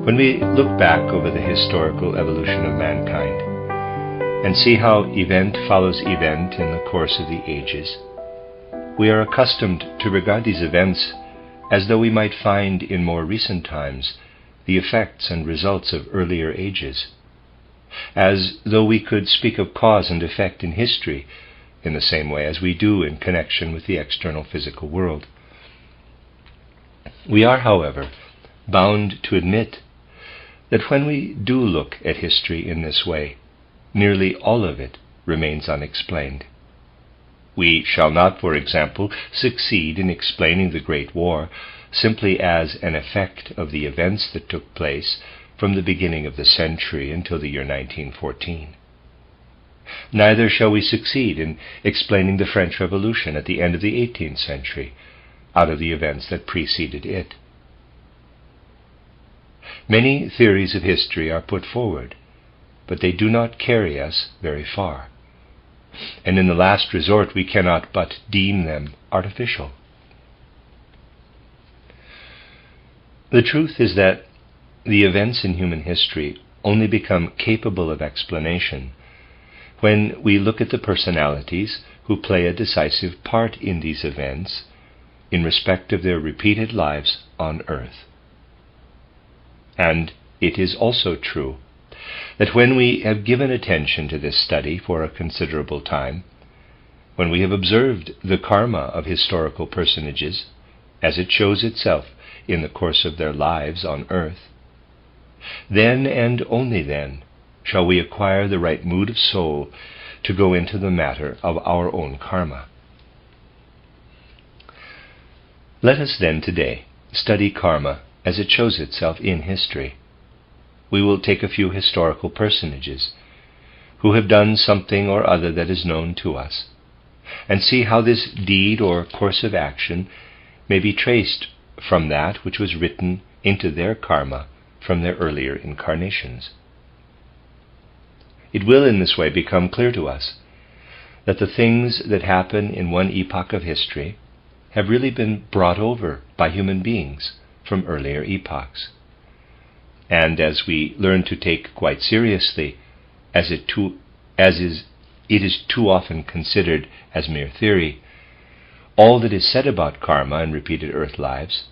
When we look back over the historical evolution of mankind and see how event follows event in the course of the ages, we are accustomed to regard these events as though we might find in more recent times the effects and results of earlier ages, as though we could speak of cause and effect in history in the same way as we do in connection with the external physical world. We are, however, bound to admit that when we do look at history in this way, nearly all of it remains unexplained. We shall not, for example, succeed in explaining the Great War simply as an effect of the events that took place from the beginning of the century until the year 1914. Neither shall we succeed in explaining the French Revolution at the end of the 18th century out of the events that preceded it. Many theories of history are put forward, but they do not carry us very far, and in the last resort we cannot but deem them artificial. The truth is that the events in human history only become capable of explanation when we look at the personalities who play a decisive part in these events in respect of their repeated lives on earth. And it is also true that when we have given attention to this study for a considerable time, when we have observed the karma of historical personages as it shows itself in the course of their lives on earth, then and only then shall we acquire the right mood of soul to go into the matter of our own karma. Let us then today study karma as it shows itself in history. We will take a few historical personages who have done something or other that is known to us, and see how this deed or course of action may be traced from that which was written into their karma from their earlier incarnations. It will in this way become clear to us that the things that happen in one epoch of history have really been brought over by human beings from earlier epochs. And as we learn to take quite seriously, it is too often considered as mere theory, all that is said about karma and repeated earth lives,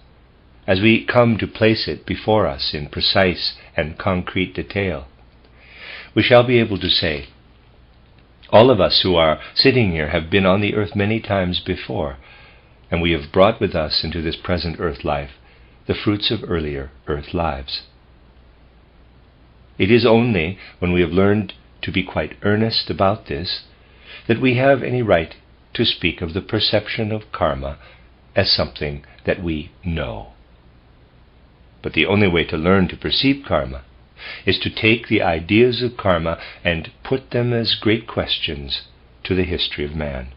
as we come to place it before us in precise and concrete detail, we shall be able to say, all of us who are sitting here have been on the earth many times before, and we have brought with us into this present earth life the fruits of earlier earth lives. It is only when we have learned to be quite earnest about this that we have any right to speak of the perception of karma as something that we know. But the only way to learn to perceive karma is to take the ideas of karma and put them as great questions to the history of man.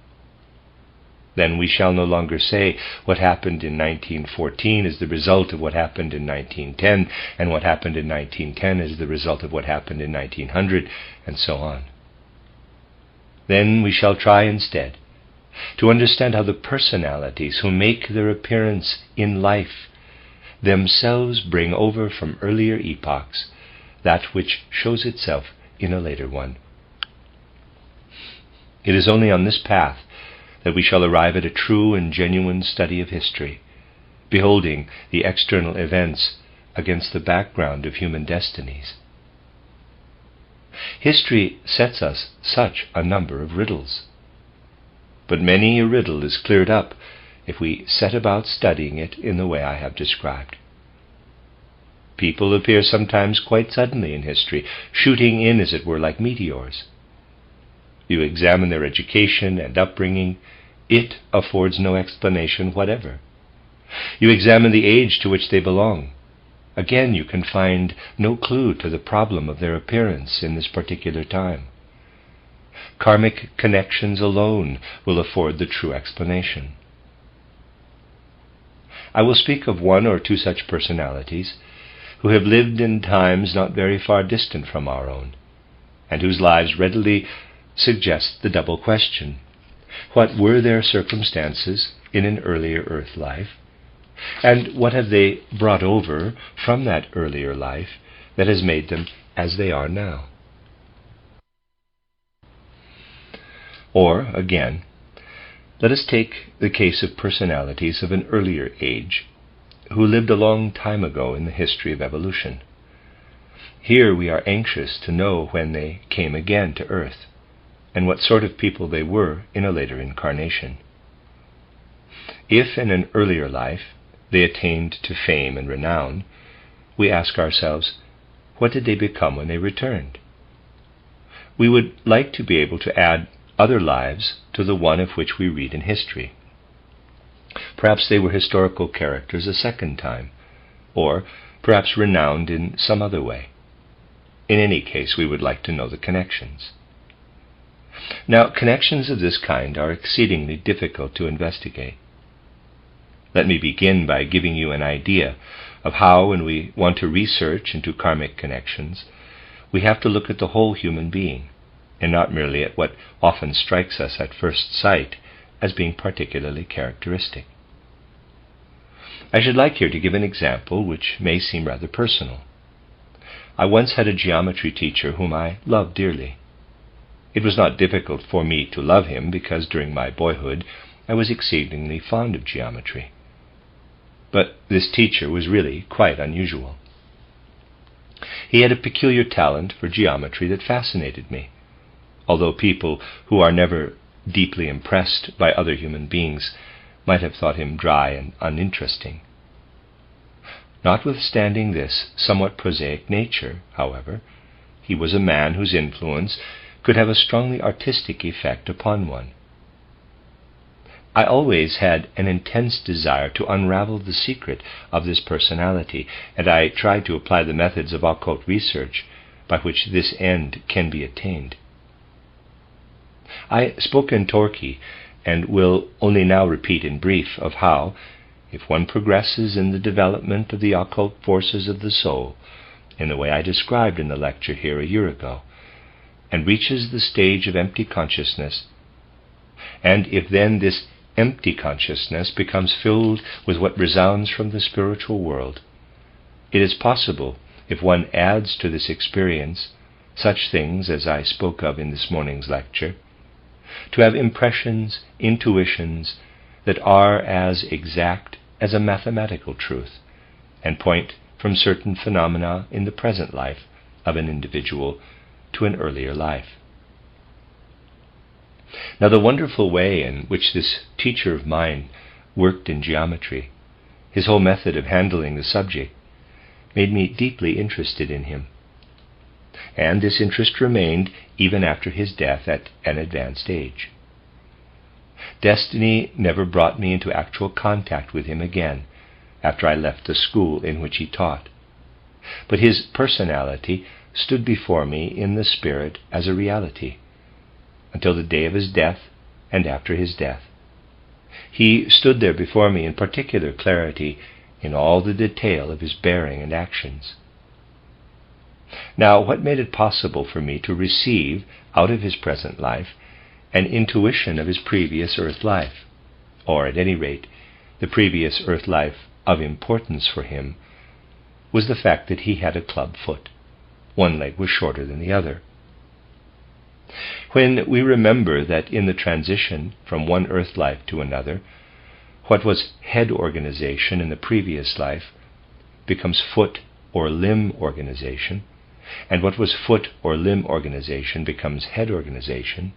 Then we shall no longer say what happened in 1914 is the result of what happened in 1910, and what happened in 1910 is the result of what happened in 1900, and so on. Then we shall try instead to understand how the personalities who make their appearance in life themselves bring over from earlier epochs that which shows itself in a later one. It is only on this path that we shall arrive at a true and genuine study of history, beholding the external events against the background of human destinies. History sets us such a number of riddles, but many a riddle is cleared up if we set about studying it in the way I have described. People appear sometimes quite suddenly in history, shooting in, as it were, like meteors. You examine their education and upbringing, it affords no explanation whatever. You examine the age to which they belong. Again, you can find no clue to the problem of their appearance in this particular time. Karmic connections alone will afford the true explanation. I will speak of one or two such personalities who have lived in times not very far distant from our own, and whose lives readily suggest the double question: what were their circumstances in an earlier earth life, And what have they brought over from that earlier life that has made them as they are now? Or, again, let us take the case of personalities of an earlier age who lived a long time ago in the history of evolution. Here we are anxious to know when they came again to Earth, and what sort of people they were in a later incarnation. If in an earlier life they attained to fame and renown, we ask ourselves, what did they become when they returned? We would like to be able to add other lives to the one of which we read in history. Perhaps they were historical characters a second time, or perhaps renowned in some other way. In any case, we would like to know the connections. Now, connections of this kind are exceedingly difficult to investigate. Let me begin by giving you an idea of how, when we want to research into karmic connections, we have to look at the whole human being, and not merely at what often strikes us at first sight as being particularly characteristic. I should like here to give an example which may seem rather personal. I once had a geometry teacher whom I loved dearly. It was not difficult for me to love him because during my boyhood I was exceedingly fond of geometry. But this teacher was really quite unusual. He had a peculiar talent for geometry that fascinated me, although people who are never deeply impressed by other human beings might have thought him dry and uninteresting. Notwithstanding this somewhat prosaic nature, however, he was a man whose influence could have a strongly artistic effect upon one. I always had an intense desire to unravel the secret of this personality, and I tried to apply the methods of occult research by which this end can be attained. I spoke in Torquay, and will only now repeat in brief of how, if one progresses in the development of the occult forces of the soul, in the way I described in the lecture here a year ago, and reaches the stage of empty consciousness, and if then this empty consciousness becomes filled with what resounds from the spiritual world, it is possible, if one adds to this experience such things as I spoke of in this morning's lecture, to have impressions, intuitions that are as exact as a mathematical truth, and point from certain phenomena in the present life of an individual to an earlier life. Now, the wonderful way in which this teacher of mine worked in geometry, his whole method of handling the subject, made me deeply interested in him. And this interest remained even after his death at an advanced age. Destiny never brought me into actual contact with him again after I left the school in which he taught, but his personality stood before me in the spirit as a reality, until the day of his death and after his death. He stood there before me in particular clarity in all the detail of his bearing and actions. Now, what made it possible for me to receive out of his present life an intuition of his previous earth life, or at any rate the previous earth life of importance for him, was the fact that he had a club foot. One leg was shorter than the other. When we remember that in the transition from one earth life to another, what was head organization in the previous life becomes foot or limb organization, and what was foot or limb organization becomes head organization,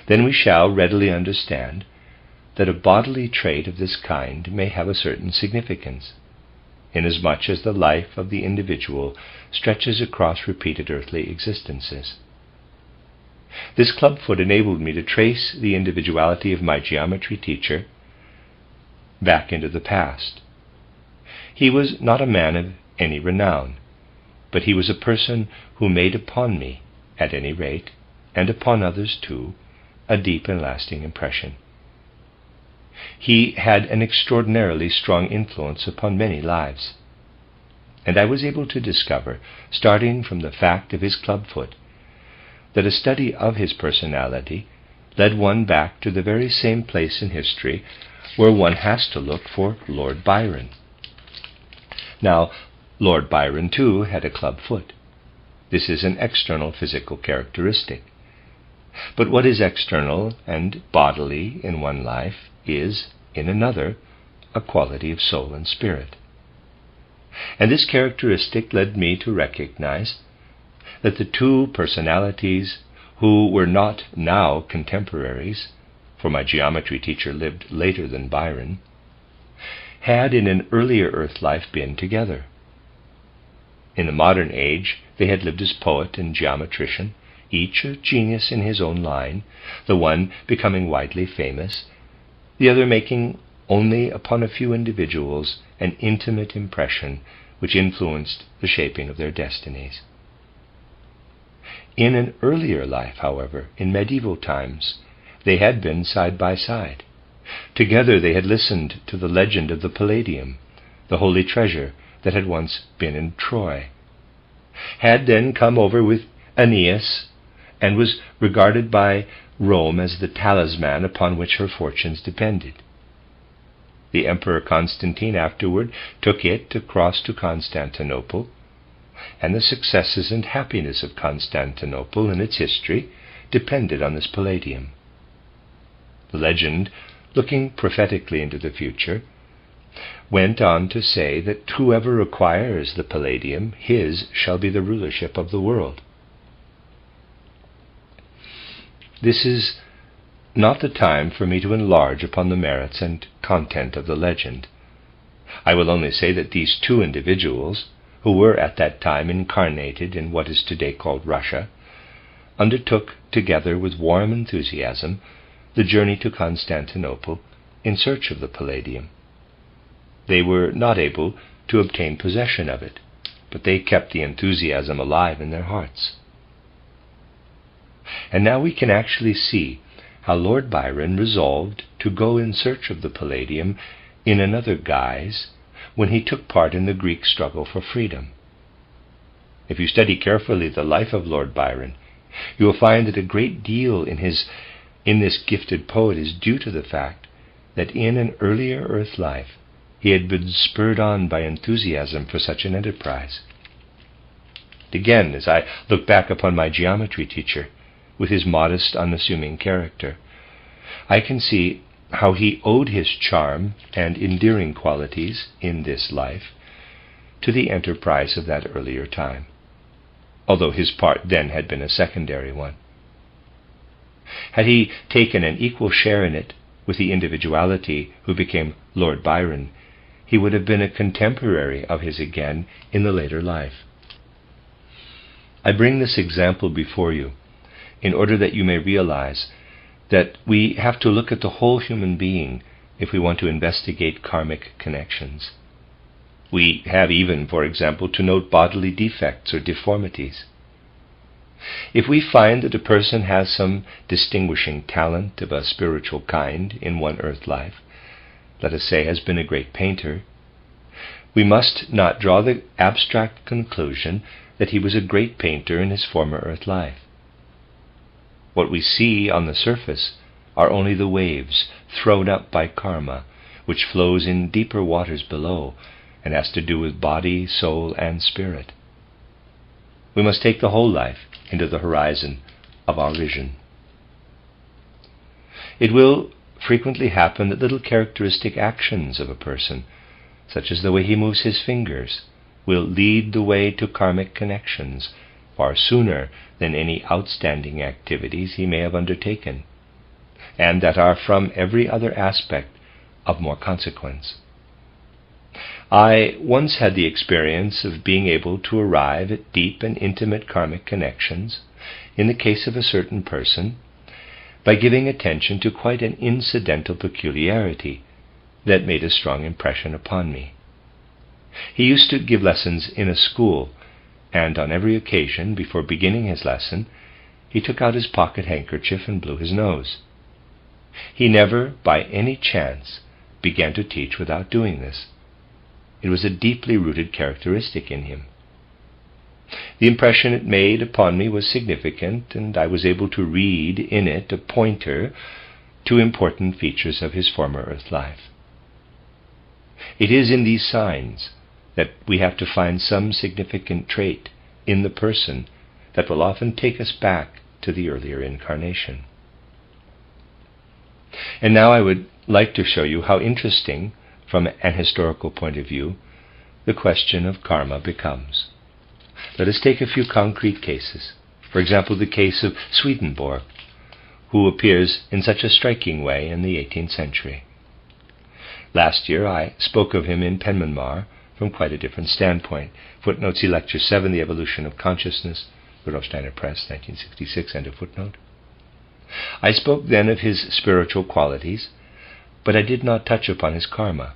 then we shall readily understand that a bodily trait of this kind may have a certain significance, inasmuch as the life of the individual stretches across repeated earthly existences. This clubfoot enabled me to trace the individuality of my geometry teacher back into the past. He was not a man of any renown, but he was a person who made upon me, at any rate, and upon others too, a deep and lasting impression. He had an extraordinarily strong influence upon many lives, and I was able to discover, starting from the fact of his clubfoot, that a study of his personality led one back to the very same place in history where one has to look for Lord Byron. Now, Lord Byron, too, had a club foot. This is an external physical characteristic. But what is external and bodily in one life is, in another, a quality of soul and spirit. And this characteristic led me to recognize that the two personalities who were not now contemporaries, for my geometry teacher lived later than Byron, had in an earlier earth life been together. In the modern age, they had lived as poet and geometrician, each a genius in his own line, the one becoming widely famous, the other making only upon a few individuals an intimate impression which influenced the shaping of their destinies. In an earlier life, however, in medieval times, they had been side by side. Together they had listened to the legend of the Palladium, the holy treasure that had once been in Troy, had then come over with Aeneas, and was regarded by Rome as the talisman upon which her fortunes depended. The Emperor Constantine afterward took it across to Constantinople, and the successes and happiness of Constantinople and its history depended on this Palladium. The legend, looking prophetically into the future, went on to say that whoever acquires the Palladium, his shall be the rulership of the world. This is not the time for me to enlarge upon the merits and content of the legend. I will only say that these two individuals, who were at that time incarnated in what is today called Russia, undertook together with warm enthusiasm the journey to Constantinople in search of the Palladium. They were not able to obtain possession of it, but they kept the enthusiasm alive in their hearts. And now we can actually see how Lord Byron resolved to go in search of the Palladium in another guise when he took part in the Greek struggle for freedom. If you study carefully the life of Lord Byron, you will find that a great deal in this gifted poet is due to the fact that in an earlier earth life he had been spurred on by enthusiasm for such an enterprise. Again, as I look back upon my geometry teacher, with his modest, unassuming character, I can see how he owed his charm and endearing qualities in this life to the enterprise of that earlier time, although his part then had been a secondary one. Had he taken an equal share in it with the individuality who became Lord Byron, he would have been a contemporary of his again in the later life. I bring this example before you in order that you may realize that we have to look at the whole human being if we want to investigate karmic connections. We have even, for example, to note bodily defects or deformities. If we find that a person has some distinguishing talent of a spiritual kind in one earth life, let us say has been a great painter, we must not draw the abstract conclusion that he was a great painter in his former earth life. What we see on the surface are only the waves thrown up by karma, which flows in deeper waters below and has to do with body, soul, and spirit. We must take the whole life into the horizon of our vision. It will frequently happen that little characteristic actions of a person, such as the way he moves his fingers, will lead the way to karmic connections far sooner than any outstanding activities he may have undertaken, and that are from every other aspect of more consequence. I once had the experience of being able to arrive at deep and intimate karmic connections in the case of a certain person by giving attention to quite an incidental peculiarity that made a strong impression upon me. He used to give lessons in a school, and on every occasion, before beginning his lesson, he took out his pocket handkerchief and blew his nose. He never, by any chance, began to teach without doing this. It was a deeply rooted characteristic in him. The impression it made upon me was significant, and I was able to read in it a pointer two important features of his former earth life. It is in these signs that we have to find some significant trait in the person that will often take us back to the earlier incarnation. And now I would like to show you how interesting, from an historical point of view, the question of karma becomes. Let us take a few concrete cases. For example, the case of Swedenborg, who appears in such a striking way in the 18th century. Last year I spoke of him in Penmanmar from quite a different standpoint. Footnote, see Lecture 7, The Evolution of Consciousness, Rudolf Steiner Press, 1966, end of footnote. I spoke then of his spiritual qualities, but I did not touch upon his karma.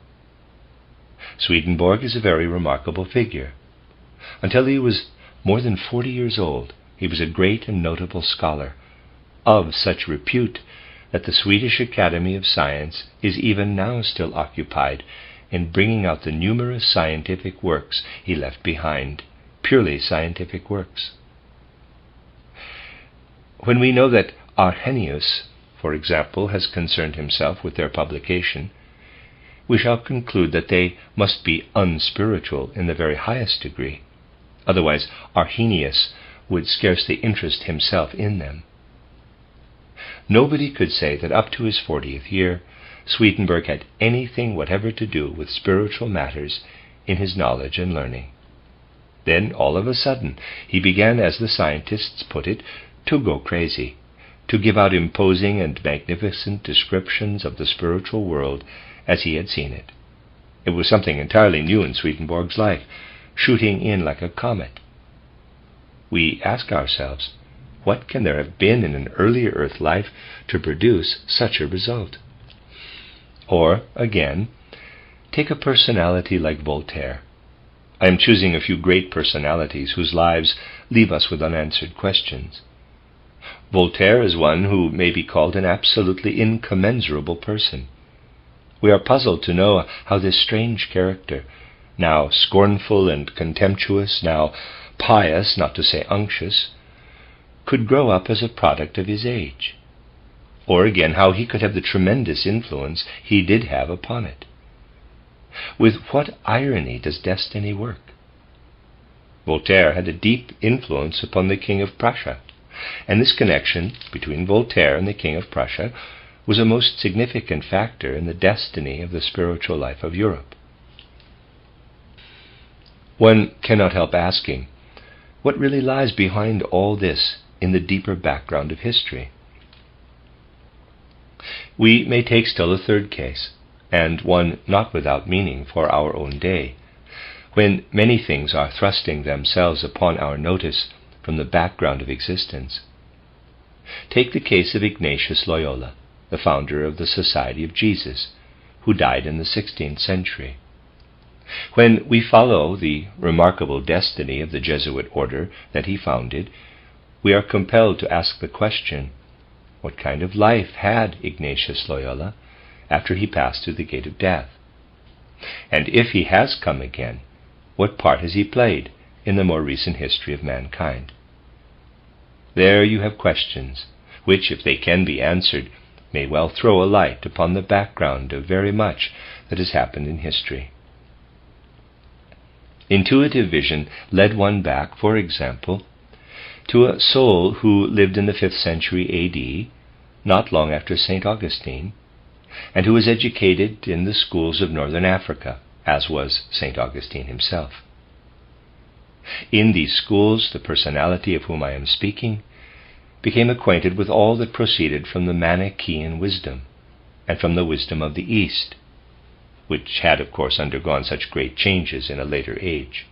Swedenborg is a very remarkable figure. Until he was more than 40 years old, he was a great and notable scholar, of such repute that the Swedish Academy of Science is even now still occupied in bringing out the numerous scientific works he left behind, purely scientific works. When we know that Arrhenius, for example, has concerned himself with their publication, we shall conclude that they must be unspiritual in the very highest degree. Otherwise, Arrhenius would scarcely interest himself in them. Nobody could say that up to his 40th year, Swedenborg had anything whatever to do with spiritual matters in his knowledge and learning. Then, all of a sudden, he began, as the scientists put it, to go crazy, to give out imposing and magnificent descriptions of the spiritual world as he had seen it. It was something entirely new in Swedenborg's life, shooting in like a comet. We ask ourselves, what can there have been in an earlier earth life to produce such a result? Or, again, take a personality like Voltaire. I am choosing a few great personalities whose lives leave us with unanswered questions. Voltaire is one who may be called an absolutely incommensurable person. We are puzzled to know how this strange character, now scornful and contemptuous, now pious, not to say unctuous, could grow up as a product of his age. Or again, how he could have the tremendous influence he did have upon it. With what irony does destiny work? Voltaire had a deep influence upon the King of Prussia, and this connection between Voltaire and the King of Prussia was a most significant factor in the destiny of the spiritual life of Europe. One cannot help asking, what really lies behind all this in the deeper background of history? We may take still a third case, and one not without meaning for our own day, when many things are thrusting themselves upon our notice from the background of existence. Take the case of Ignatius Loyola, the founder of the Society of Jesus, who died in the 16th century. When we follow the remarkable destiny of the Jesuit order that he founded, we are compelled to ask the question, what kind of life had Ignatius Loyola after he passed through the gate of death? And if he has come again, what part has he played in the more recent history of mankind? There you have questions which, if they can be answered, may well throw a light upon the background of very much that has happened in history. Intuitive vision led one back, for example, to a soul who lived in the 5th century A.D., not long after St. Augustine, and who was educated in the schools of northern Africa, as was St. Augustine himself. In these schools, the personality of whom I am speaking became acquainted with all that proceeded from the Manichaean wisdom, and from the wisdom of the East, which had, of course, undergone such great changes in a later age.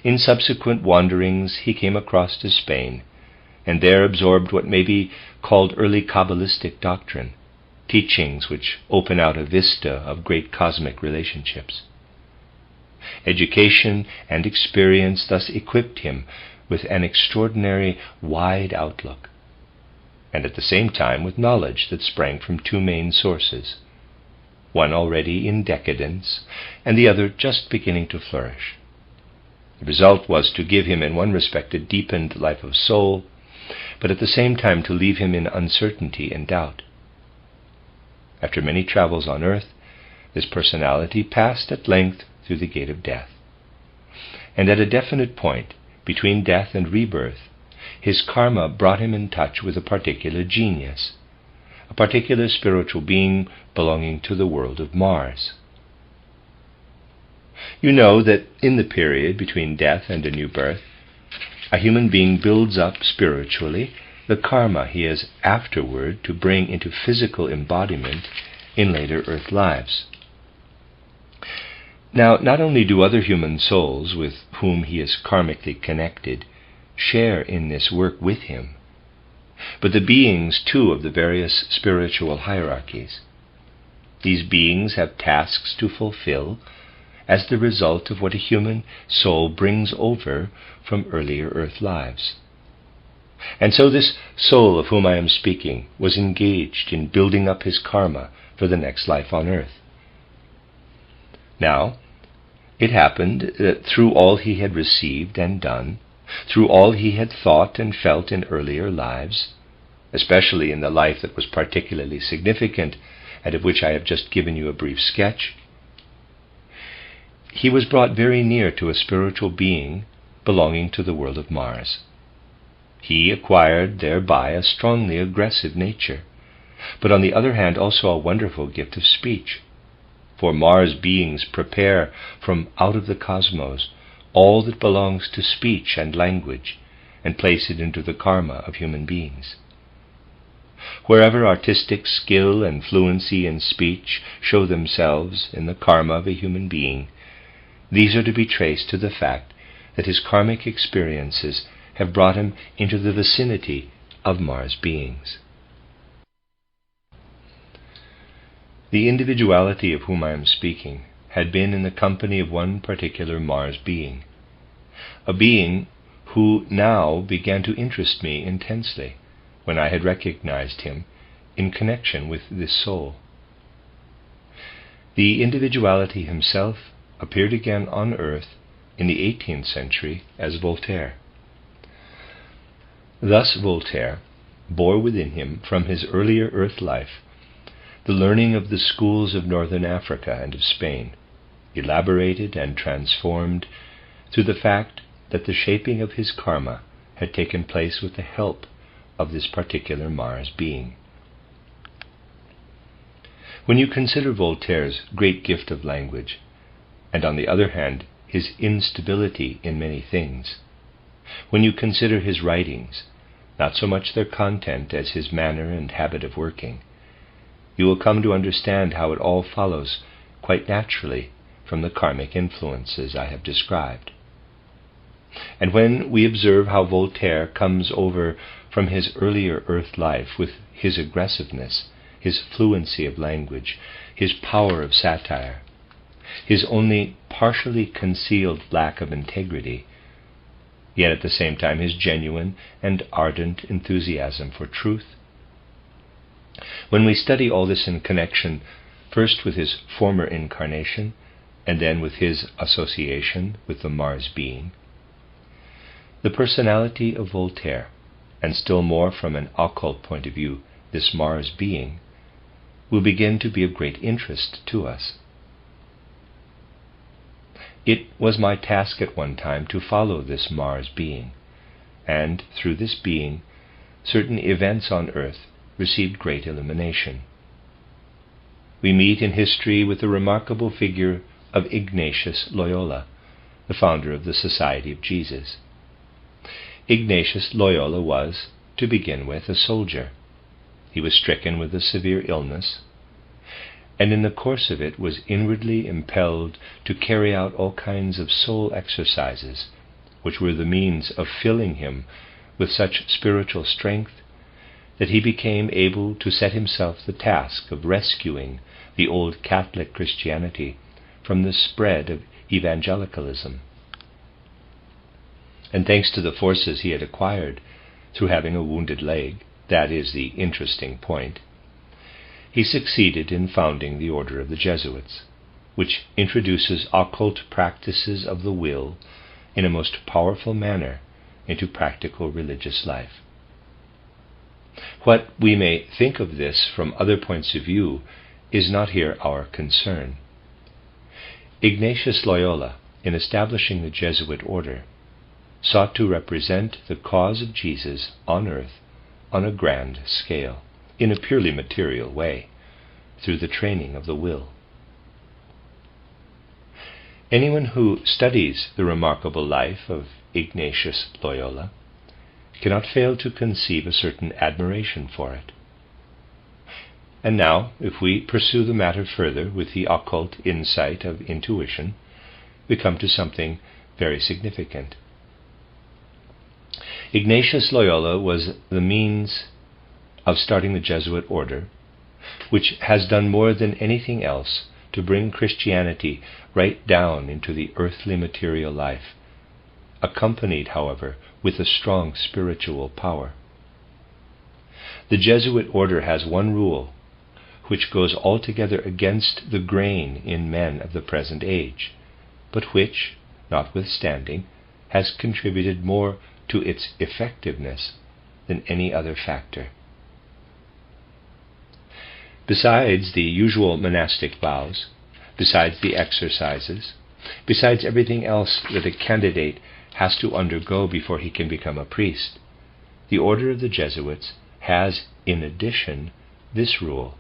In subsequent wanderings he came across to Spain, and there absorbed what may be called early Kabbalistic doctrine, teachings which open out a vista of great cosmic relationships. Education and experience thus equipped him with an extraordinary wide outlook, and at the same time with knowledge that sprang from two main sources, one already in decadence, and the other just beginning to flourish. The result was to give him in one respect a deepened life of soul, but at the same time to leave him in uncertainty and doubt. After many travels on earth, this personality passed at length through the gate of death. And at a definite point, between death and rebirth, his karma brought him in touch with a particular genius, a particular spiritual being belonging to the world of Mars. You know that in the period between death and a new birth, a human being builds up spiritually the karma he has afterward to bring into physical embodiment in later earth lives. Now, not only do other human souls with whom he is karmically connected share in this work with him, but the beings too of the various spiritual hierarchies. These beings have tasks to fulfill as the result of what a human soul brings over from earlier earth lives. And so this soul of whom I am speaking was engaged in building up his karma for the next life on earth. Now, it happened that through all he had received and done, through all he had thought and felt in earlier lives, especially in the life that was particularly significant and of which I have just given you a brief sketch, he was brought very near to a spiritual being belonging to the world of Mars. He acquired thereby a strongly aggressive nature, but on the other hand also a wonderful gift of speech. For Mars beings prepare from out of the cosmos all that belongs to speech and language, and place it into the karma of human beings. Wherever artistic skill and fluency in speech show themselves in the karma of a human being, these are to be traced to the fact that his karmic experiences have brought him into the vicinity of Mars beings. The individuality of whom I am speaking had been in the company of one particular Mars being, a being who now began to interest me intensely when I had recognized him in connection with this soul. The individuality himself appeared again on earth in the 18th century as Voltaire. Thus Voltaire bore within him from his earlier earth life the learning of the schools of northern Africa and of Spain, elaborated and transformed through the fact that the shaping of his karma had taken place with the help of this particular Mars being. When you consider Voltaire's great gift of language, and on the other hand his instability in many things, when you consider his writings, not so much their content as his manner and habit of working, you will come to understand how it all follows quite naturally from the karmic influences I have described. And when we observe how Voltaire comes over from his earlier earth life with his aggressiveness, his fluency of language, his power of satire, his only partially concealed lack of integrity, yet at the same time his genuine and ardent enthusiasm for truth, when we study all this in connection first with his former incarnation and then with his association with the Mars being, the personality of Voltaire, and still more from an occult point of view, this Mars being, will begin to be of great interest to us. It was my task at one time to follow this Mars being, and through this being, certain events on earth received great illumination. We meet in history with the remarkable figure of Ignatius Loyola, the founder of the Society of Jesus. Ignatius Loyola was, to begin with, a soldier. He was stricken with a severe illness, and in the course of it was inwardly impelled to carry out all kinds of soul exercises, which were the means of filling him with such spiritual strength that he became able to set himself the task of rescuing the old Catholic Christianity from the spread of evangelicalism. And thanks to the forces he had acquired through having a wounded leg, that is the interesting point, he succeeded in founding the Order of the Jesuits, which introduces occult practices of the will in a most powerful manner into practical religious life. What we may think of this from other points of view is not here our concern. Ignatius Loyola, in establishing the Jesuit order, sought to represent the cause of Jesus on earth on a grand scale, in a purely material way, through the training of the will. Anyone who studies the remarkable life of Ignatius Loyola cannot fail to conceive a certain admiration for it. And now, if we pursue the matter further with the occult insight of intuition, we come to something very significant. Ignatius Loyola was the means of starting the Jesuit order, which has done more than anything else to bring Christianity right down into the earthly material life, accompanied, however, with a strong spiritual power. The Jesuit order has one rule, which goes altogether against the grain in men of the present age, but which, notwithstanding, has contributed more to its effectiveness than any other factor. Besides the usual monastic vows, besides the exercises, besides everything else that a candidate has to undergo before he can become a priest, the order of the Jesuits has, in addition, this rule,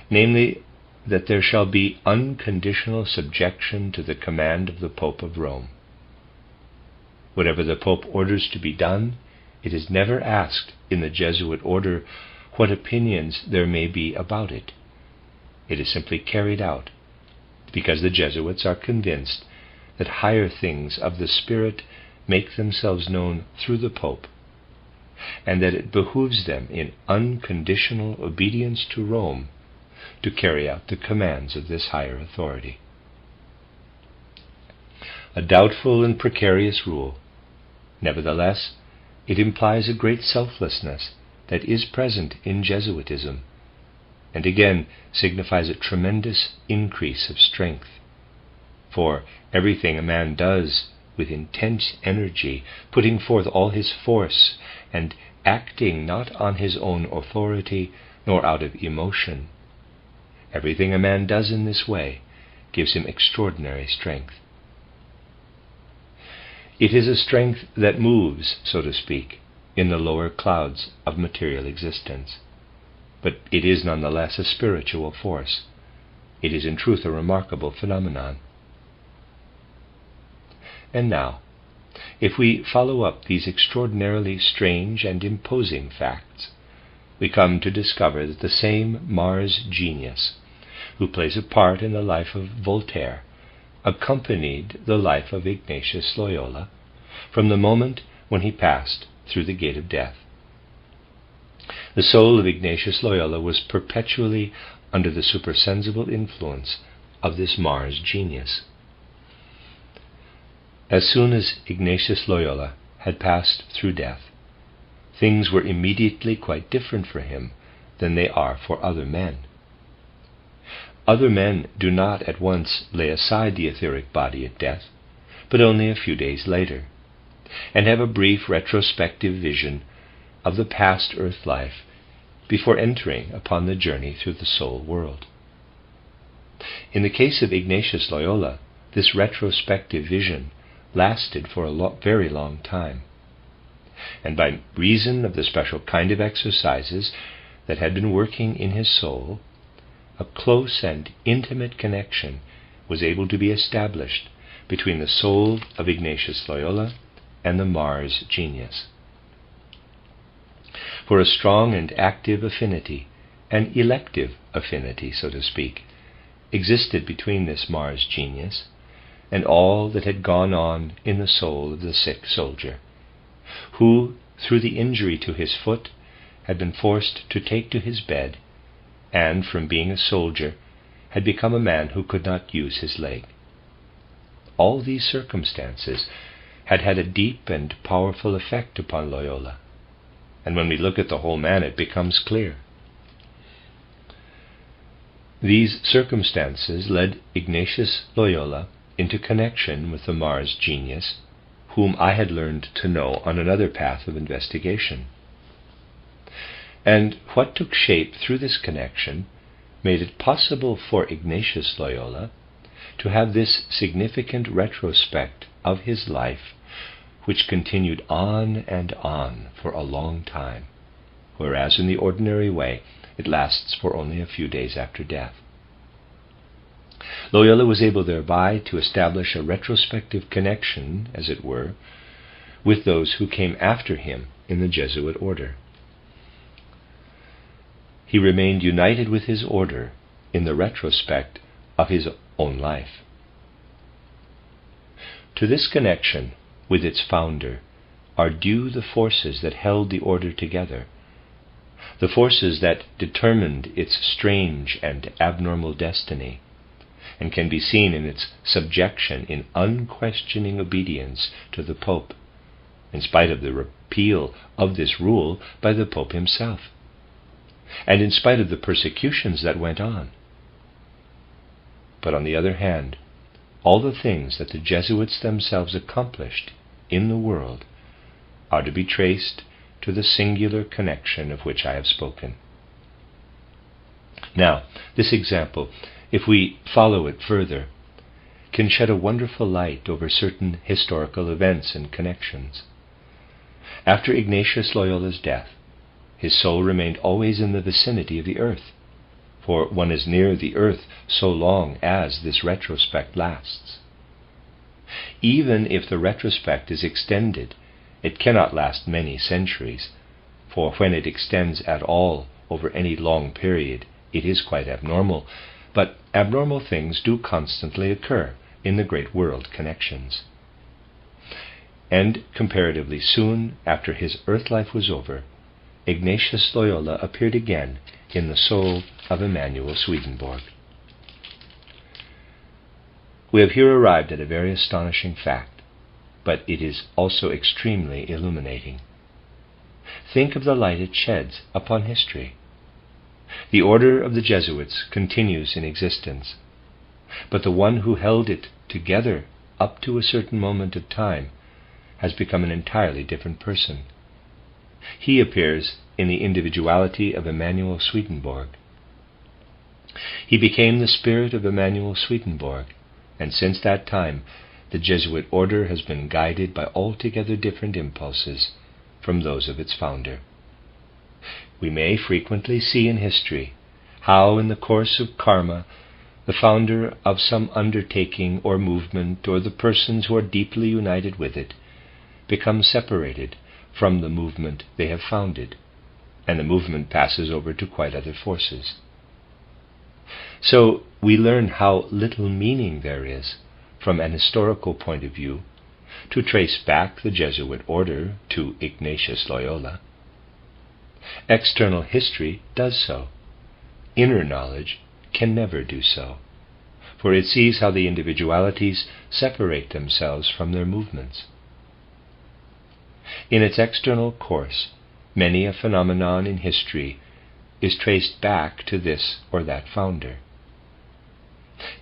namely, that there shall be unconditional subjection to the command of the Pope of Rome. Whatever the Pope orders to be done, it is never asked in the Jesuit order what opinions there may be about it. It is simply carried out, because the Jesuits are convinced that higher things of the Spirit make themselves known through the Pope, and that it behooves them in unconditional obedience to Rome to carry out the commands of this higher authority. A doubtful and precarious rule. Nevertheless, it implies a great selflessness that is present in Jesuitism, and again signifies a tremendous increase of strength. For everything a man does with intense energy, putting forth all his force, and acting not on his own authority nor out of emotion, everything a man does in this way gives him extraordinary strength. It is a strength that moves, so to speak, in the lower clouds of material existence, but it is nonetheless a spiritual force. It is in truth a remarkable phenomenon. And now, if we follow up these extraordinarily strange and imposing facts, we come to discover that the same Mars genius, who plays a part in the life of Voltaire, accompanied the life of Ignatius Loyola from the moment when he passed through the gate of death. The soul of Ignatius Loyola was perpetually under the supersensible influence of this Mars genius. As soon as Ignatius Loyola had passed through death, things were immediately quite different for him than they are for other men. Other men do not at once lay aside the etheric body at death, but only a few days later, and have a brief retrospective vision of the past earth life before entering upon the journey through the soul world. In the case of Ignatius Loyola, this retrospective vision lasted for a very long time, and by reason of the special kind of exercises that had been working in his soul, a close and intimate connection was able to be established between the soul of Ignatius Loyola and the Mars genius. For a strong and active affinity, an elective affinity, so to speak, existed between this Mars genius and all that had gone on in the soul of the sick soldier, who, through the injury to his foot, had been forced to take to his bed, and from being a soldier had become a man who could not use his leg. All these circumstances had had a deep and powerful effect upon Loyola, and when we look at the whole man it becomes clear. These circumstances led Ignatius Loyola into connection with the Mars genius, whom I had learned to know on another path of investigation. And what took shape through this connection made it possible for Ignatius Loyola to have this significant retrospect of his life, which continued on and on for a long time, whereas in the ordinary way it lasts for only a few days after death. Loyola was able thereby to establish a retrospective connection, as it were, with those who came after him in the Jesuit order. He remained united with his order in the retrospect of his own life. To this connection with its founder are due the forces that held the order together, the forces that determined its strange and abnormal destiny, and can be seen in its subjection in unquestioning obedience to the Pope, in spite of the repeal of this rule by the Pope himself, and in spite of the persecutions that went on. But on the other hand, all the things that the Jesuits themselves accomplished in the world are to be traced to the singular connection of which I have spoken. Now, this example, if we follow it further, can shed a wonderful light over certain historical events and connections. After Ignatius Loyola's death, his soul remained always in the vicinity of the earth, for one is near the earth so long as this retrospect lasts. Even if the retrospect is extended, it cannot last many centuries, for when it extends at all over any long period, it is quite abnormal, but abnormal things do constantly occur in the great world connections. And comparatively soon after his earth life was over, Ignatius Loyola appeared again in the soul of Emanuel Swedenborg. We have here arrived at a very astonishing fact, but it is also extremely illuminating. Think of the light it sheds upon history. The order of the Jesuits continues in existence, but the one who held it together up to a certain moment of time has become an entirely different person. He appears in the individuality of Emanuel Swedenborg. He became the spirit of Emanuel Swedenborg, and since that time the Jesuit order has been guided by altogether different impulses from those of its founder. We may frequently see in history how in the course of karma the founder of some undertaking or movement, or the persons who are deeply united with it, become separated from the movement they have founded, and the movement passes over to quite other forces. So we learn how little meaning there is, from an historical point of view, to trace back the Jesuit order to Ignatius Loyola. External history does so. Inner knowledge can never do so, for it sees how the individualities separate themselves from their movements. In its external course, many a phenomenon in history is traced back to this or that founder.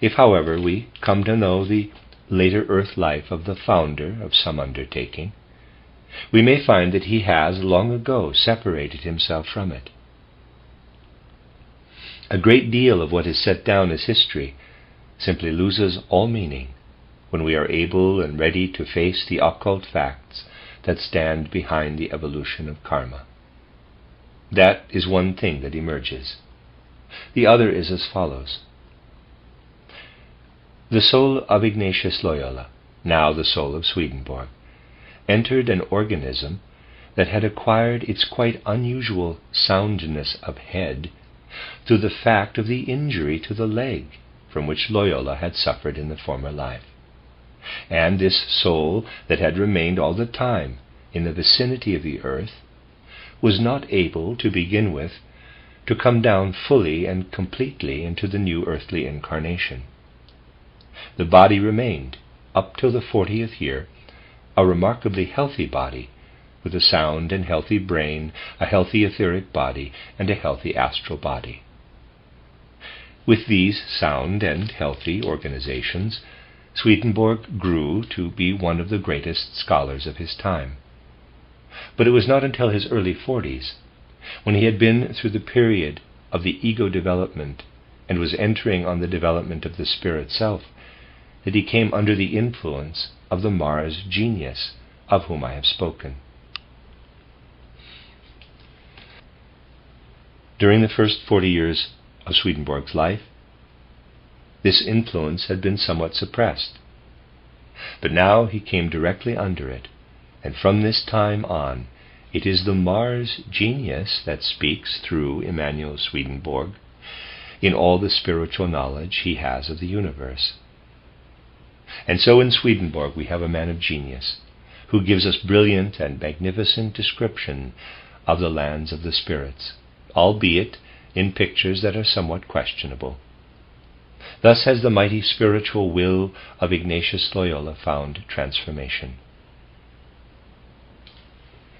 If, however, we come to know the later earth life of the founder of some undertaking, we may find that he has long ago separated himself from it. A great deal of what is set down as history simply loses all meaning when we are able and ready to face the occult facts that stand behind the evolution of karma. That is one thing that emerges. The other is as follows. The soul of Ignatius Loyola, now the soul of Swedenborg, entered an organism that had acquired its quite unusual soundness of head through the fact of the injury to the leg from which Loyola had suffered in the former life. And this soul that had remained all the time in the vicinity of the earth was not able, to begin with, to come down fully and completely into the new earthly incarnation. The body remained, up till the 40th year, a remarkably healthy body, with a sound and healthy brain, a healthy etheric body, and a healthy astral body. With these sound and healthy organizations, Swedenborg grew to be one of the greatest scholars of his time. But it was not until his early 40s when he had been through the period of the ego development and was entering on the development of the spirit self, that he came under the influence of the Mars genius of whom I have spoken. During the first 40 years of Swedenborg's life, this influence had been somewhat suppressed, but now he came directly under it, and from this time on, it is the Mars genius that speaks through Emanuel Swedenborg in all the spiritual knowledge he has of the universe. And so in Swedenborg we have a man of genius, who gives us brilliant and magnificent description of the lands of the spirits, albeit in pictures that are somewhat questionable. Thus has the mighty spiritual will of Ignatius Loyola found transformation.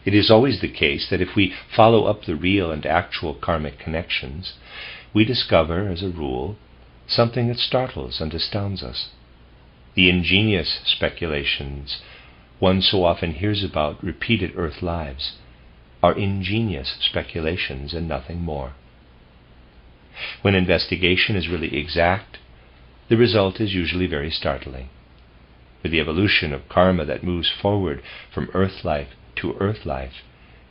It is always the case that if we follow up the real and actual karmic connections, we discover, as a rule, something that startles and astounds us. The ingenious speculations one so often hears about repeated earth lives are ingenious speculations and nothing more. When investigation is really exact, the result is usually very startling. For the evolution of karma that moves forward from earth life to earth life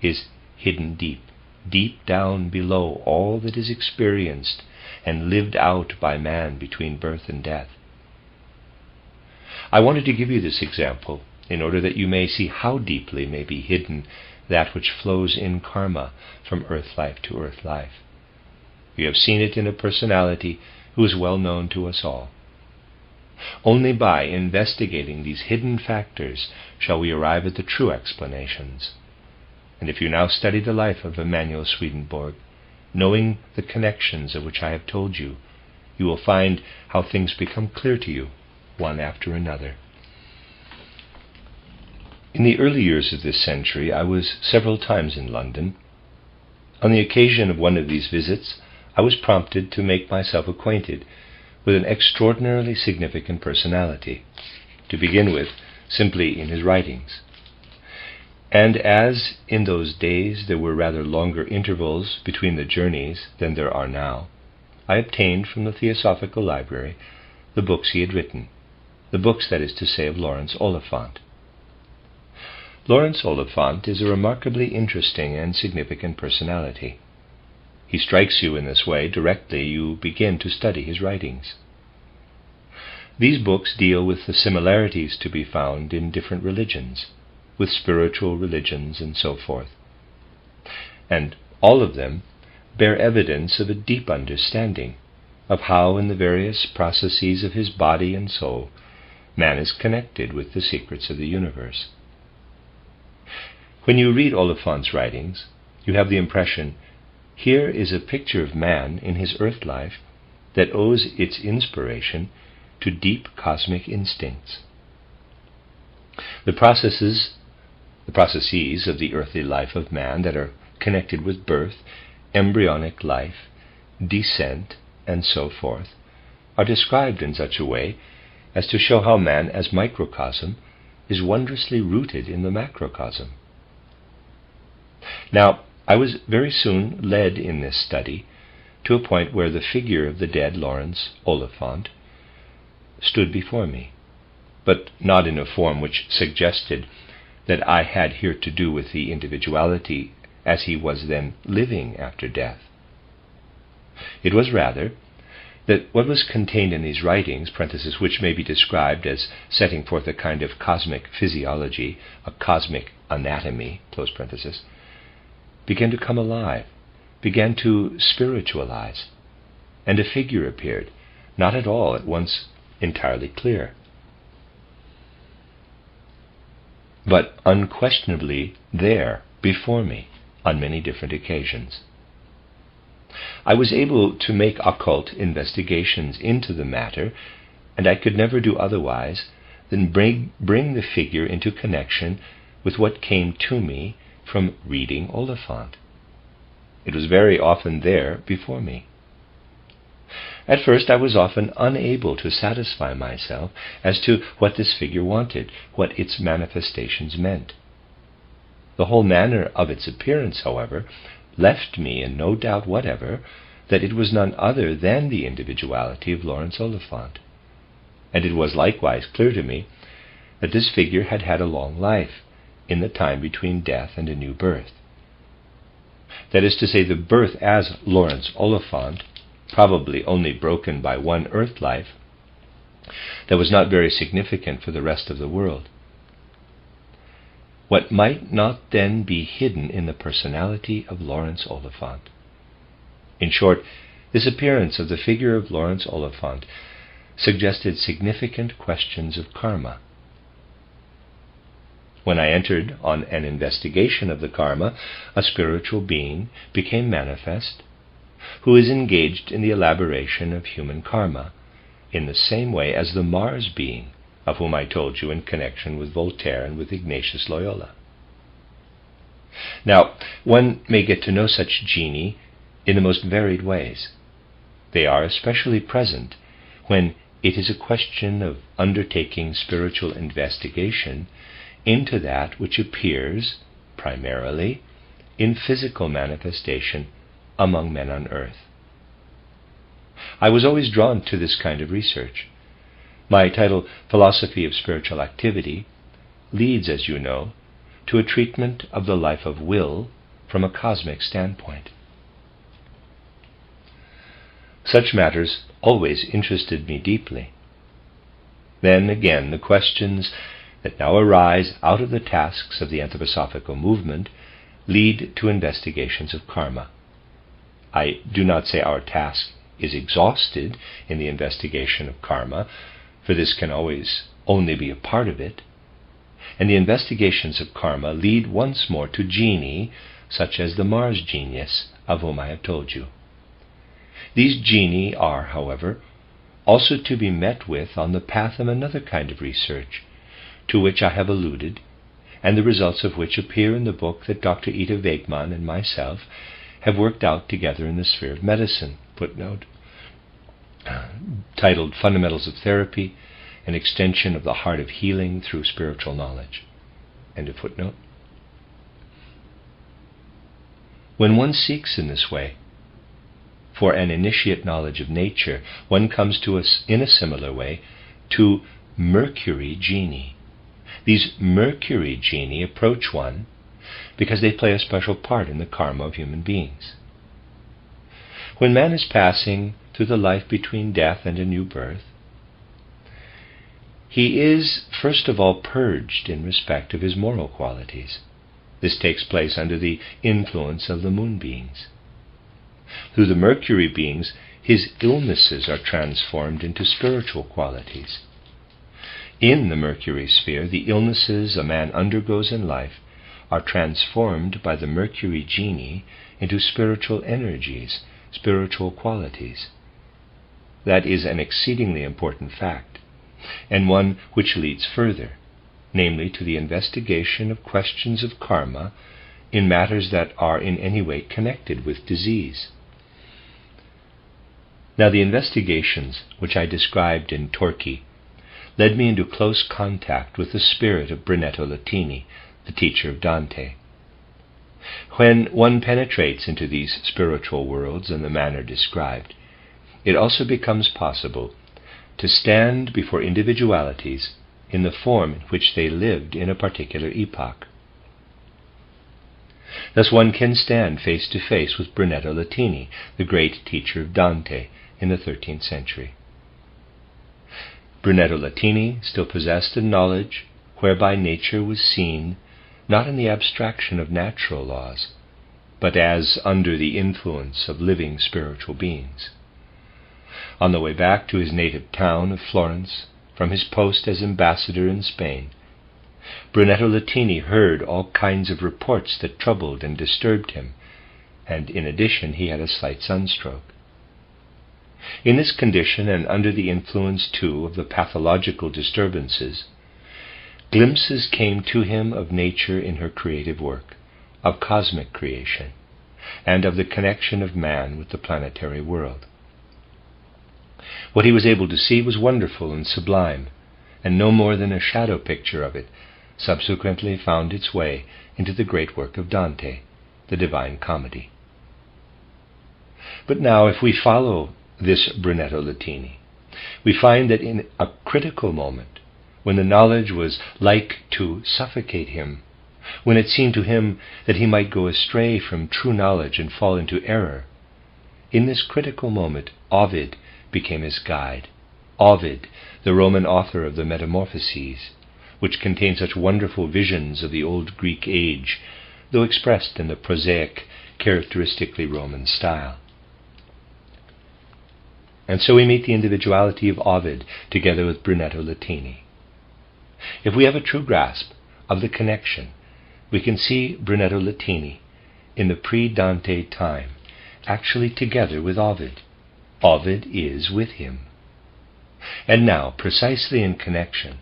is hidden deep, deep down below all that is experienced and lived out by man between birth and death. I wanted to give you this example in order that you may see how deeply may be hidden that which flows in karma from earth life to earth life. You have seen it in a personality who is well known to us all. Only by investigating these hidden factors shall we arrive at the true explanations. And if you now study the life of Emanuel Swedenborg, knowing the connections of which I have told you, you will find how things become clear to you, one after another. In the early years of this century, I was several times in London. On the occasion of one of these visits, I was prompted to make myself acquainted with an extraordinarily significant personality, to begin with, simply in his writings. And as in those days there were rather longer intervals between the journeys than there are now, I obtained from the Theosophical Library the books he had written, the books, that is to say, of Laurence Oliphant. Laurence Oliphant is a remarkably interesting and significant personality. He strikes you in this way directly you begin to study his writings. These books deal with the similarities to be found in different religions, with spiritual religions and so forth. And all of them bear evidence of a deep understanding of how in the various processes of his body and soul man is connected with the secrets of the universe. When you read Oliphant's writings, you have the impression, here is a picture of man in his earth life that owes its inspiration to deep cosmic instincts. The processes of the earthly life of man that are connected with birth, embryonic life, descent, and so forth, are described in such a way as to show how man as microcosm is wondrously rooted in the macrocosm. Now, I was very soon led in this study to a point where the figure of the dead Laurence Oliphant stood before me, but not in a form which suggested that I had here to do with the individuality as he was then living after death. It was rather that what was contained in these writings, parentheses, which may be described as setting forth a kind of cosmic physiology, a cosmic anatomy, close parenthesis, began to come alive, began to spiritualize, and a figure appeared, not at all at once entirely clear, but unquestionably there before me on many different occasions. I was able to make occult investigations into the matter, and I could never do otherwise than bring the figure into connection with what came to me from reading Oliphant. It was very often there before me. At first I was often unable to satisfy myself as to what this figure wanted, what its manifestations meant. The whole manner of its appearance, however, left me in no doubt whatever that it was none other than the individuality of Laurence Oliphant. And it was likewise clear to me that this figure had had a long life in the time between death and a new birth. That is to say, the birth as Laurence Oliphant, probably only broken by one earth life, that was not very significant for the rest of the world. What might not then be hidden in the personality of Laurence Oliphant? In short, this appearance of the figure of Laurence Oliphant suggested significant questions of karma. When I entered on an investigation of the karma, a spiritual being became manifest who is engaged in the elaboration of human karma in the same way as the Mars being of whom I told you in connection with Voltaire and with Ignatius Loyola. Now, one may get to know such genii in the most varied ways. They are especially present when it is a question of undertaking spiritual investigation into that which appears, primarily, in physical manifestation among men on earth. I was always drawn to this kind of research. My title, Philosophy of Spiritual Activity, leads, as you know, to a treatment of the life of will from a cosmic standpoint. Such matters always interested me deeply. Then again, the questions that now arise out of the tasks of the anthroposophical movement lead to investigations of karma. I do not say our task is exhausted in the investigation of karma, for this can always only be a part of it, and the investigations of karma lead once more to genii such as the Mars genius of whom I have told you. These genii are, however, also to be met with on the path of another kind of research, to which I have alluded, and the results of which appear in the book that Dr. Ita Wegman and myself have worked out together in the sphere of medicine, footnote, titled Fundamentals of Therapy, an Extension of the Heart of Healing Through Spiritual Knowledge, end of footnote. When one seeks in this way for an initiate knowledge of nature, one comes to us in a similar way to Mercury genii. These Mercury genii approach one because they play a special part in the karma of human beings. When man is passing through the life between death and a new birth, he is first of all purged in respect of his moral qualities. This takes place under the influence of the moon beings. Through the Mercury beings, his illnesses are transformed into spiritual qualities. In the Mercury sphere, the illnesses a man undergoes in life are transformed by the Mercury genii into spiritual energies, spiritual qualities. That is an exceedingly important fact, and one which leads further, namely to the investigation of questions of karma in matters that are in any way connected with disease. Now, the investigations which I described in Torquay led me into close contact with the spirit of Brunetto Latini, the teacher of Dante. When one penetrates into these spiritual worlds in the manner described, it also becomes possible to stand before individualities in the form in which they lived in a particular epoch. Thus one can stand face to face with Brunetto Latini, the great teacher of Dante in the 13th century. Brunetto Latini still possessed a knowledge whereby nature was seen not in the abstraction of natural laws, but as under the influence of living spiritual beings. On the way back to his native town of Florence, from his post as ambassador in Spain, Brunetto Latini heard all kinds of reports that troubled and disturbed him, and in addition he had a slight sunstroke. In this condition, and under the influence too of the pathological disturbances, glimpses came to him of nature in her creative work, of cosmic creation, and of the connection of man with the planetary world. What he was able to see was wonderful and sublime, and no more than a shadow picture of it subsequently found its way into the great work of Dante, the Divine Comedy. But now, if we follow this Brunetto Latini, we find that in a critical moment, when the knowledge was like to suffocate him, when it seemed to him that he might go astray from true knowledge and fall into error, in this critical moment, Ovid became his guide. Ovid, the Roman author of the Metamorphoses, which contain such wonderful visions of the old Greek age, though expressed in the prosaic, characteristically Roman style. And so we meet the individuality of Ovid together with Brunetto Latini. If we have a true grasp of the connection, we can see Brunetto Latini in the pre-Dante time, actually together with Ovid. Ovid is with him. And now, precisely in connection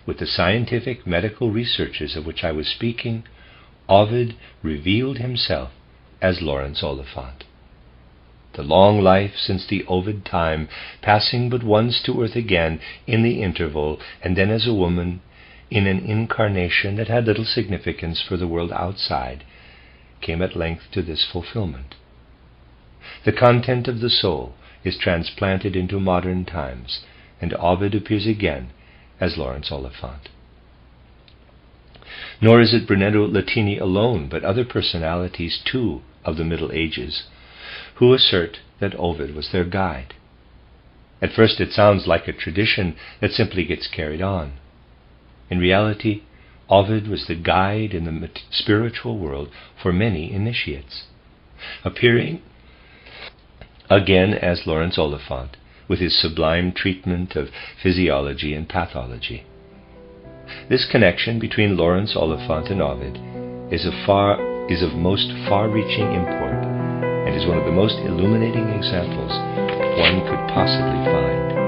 with the scientific medical researches of which I was speaking, Ovid revealed himself as Laurence Oliphant. The long life since the Ovid time, passing but once to earth again in the interval, and then as a woman, in an incarnation that had little significance for the world outside, came at length to this fulfillment. The content of the soul is transplanted into modern times, and Ovid appears again as Laurence Oliphant. Nor is it Brunetto Latini alone, but other personalities too of the Middle Ages, who assert that Ovid was their guide. At first it sounds like a tradition that simply gets carried on. In reality, Ovid was the guide in the spiritual world for many initiates, appearing again as Laurence Oliphant, with his sublime treatment of physiology and pathology. This connection between Laurence Oliphant and Ovid is of most far-reaching import, and is one of the most illuminating examples one could possibly find.